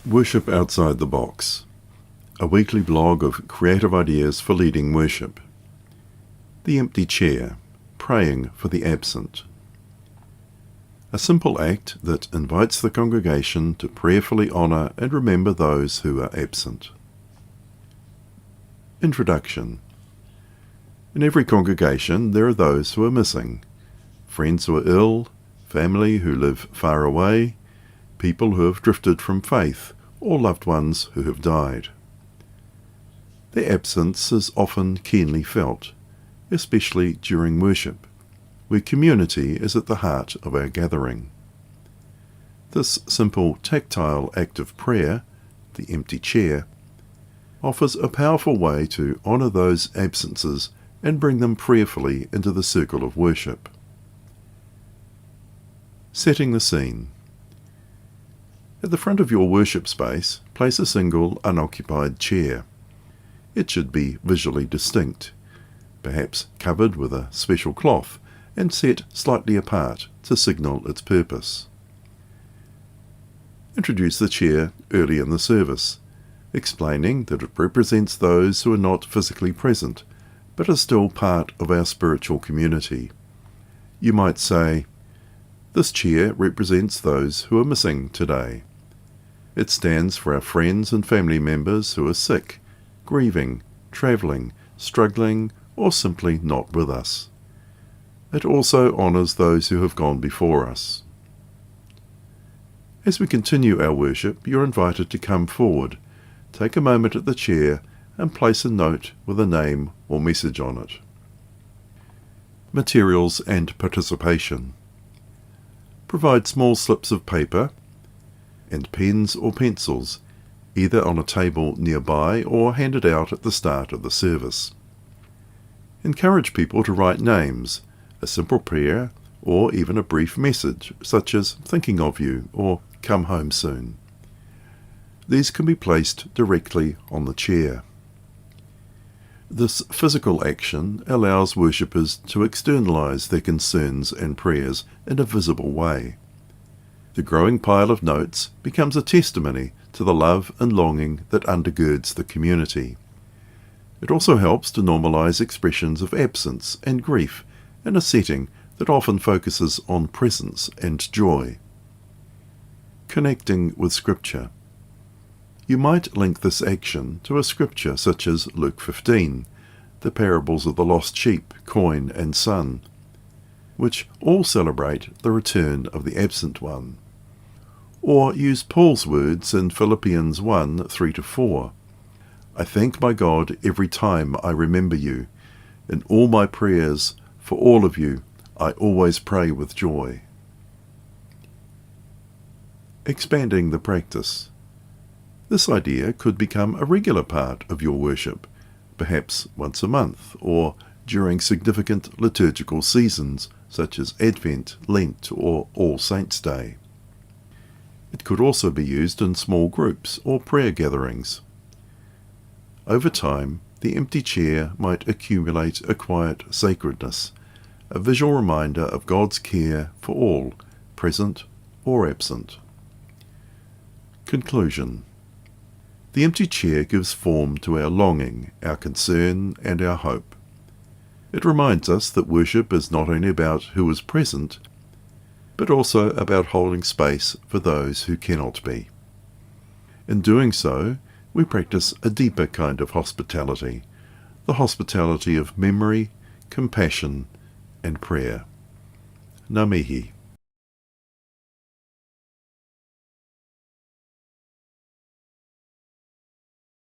Worship Outside the Box, a weekly blog of creative ideas for leading worship. The empty chair, praying for the absent. A simple act that invites the congregation to prayerfully honour and remember those who are absent. Introduction. In every congregation there are those who are missing, friends who are ill, family who live far away, people who have drifted from faith, or loved ones who have died. Their absence is often keenly felt, especially during worship, where community is at the heart of our gathering. This simple tactile act of prayer, the empty chair, offers a powerful way to honour those absences and bring them prayerfully into the circle of worship. Setting the scene. At the front of your worship space, place a single unoccupied chair. It should be visually distinct, perhaps covered with a special cloth and set slightly apart to signal its purpose. Introduce the chair early in the service, explaining that it represents those who are not physically present, but are still part of our spiritual community. You might say, "This chair represents those who are missing today. It stands for our friends and family members who are sick, grieving, travelling, struggling, or simply not with us. It also honours those who have gone before us." As we continue our worship, you're invited to come forward, take a moment at the chair, and place a note with a name or message on it. Materials and participation. Provide small slips of paper and pens or pencils, either on a table nearby or handed out at the start of the service. Encourage people to write names, a simple prayer, or even a brief message, such as "thinking of you" or "come home soon." These can be placed directly on the chair. This physical action allows worshippers to externalize their concerns and prayers in a visible way. The growing pile of notes becomes a testimony to the love and longing that undergirds the community. It also helps to normalize expressions of absence and grief in a setting that often focuses on presence and joy. Connecting with Scripture. You might link this action to a scripture such as Luke 15, the parables of the lost sheep, coin, and son, which all celebrate the return of the absent one. Or use Paul's words in Philippians 1, 3-4. "I thank my God every time I remember you. In all my prayers for all of you, I always pray with joy." Expanding the practice. This idea could become a regular part of your worship, perhaps once a month, or during significant liturgical seasons such as Advent, Lent, or All Saints' Day. It could also be used in small groups or prayer gatherings. Over time, the empty chair might accumulate a quiet sacredness, a visual reminder of God's care for all, present or absent. Conclusion. The empty chair gives form to our longing, our concern, and our hope. It reminds us that worship is not only about who is present, but also about holding space for those who cannot be. In doing so, we practice a deeper kind of hospitality, the hospitality of memory, compassion, and prayer. Ngā mihi.